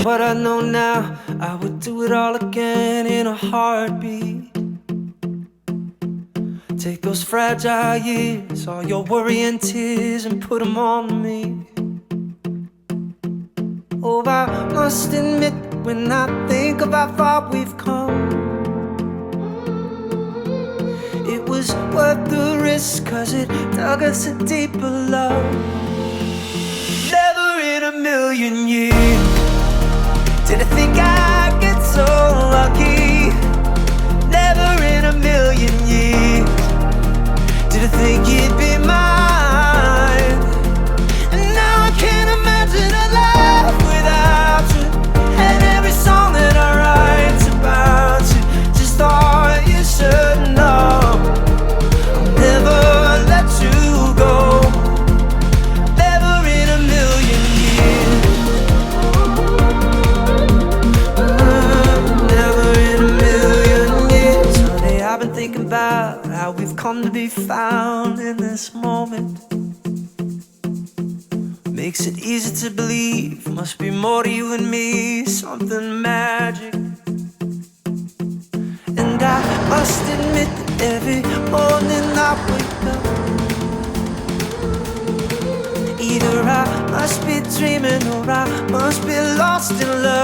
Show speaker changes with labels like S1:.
S1: what I know now, I would do it all again in a heartbeat. Take those fragile years, all your worry and tears, and put them on me. Oh, I must admit, when I think of how far we've come, it was worth the risk, 'cause it dug us a deeper love. Never in a million years did I think I'd get so lucky. Never in a million years did I think you'd be mine. And now I can't imagine a life without you, and every song that I write's about you. Just thought you should know I'll never let you go. Never in a million years. Never in a million years. Honey, I've been thinking about how we've come to be found in this moment. Makes it easy to believe, must be more to you and me, something magic. And I must admit that every morning I wake up, either I must be dreaming or I must be lost in love.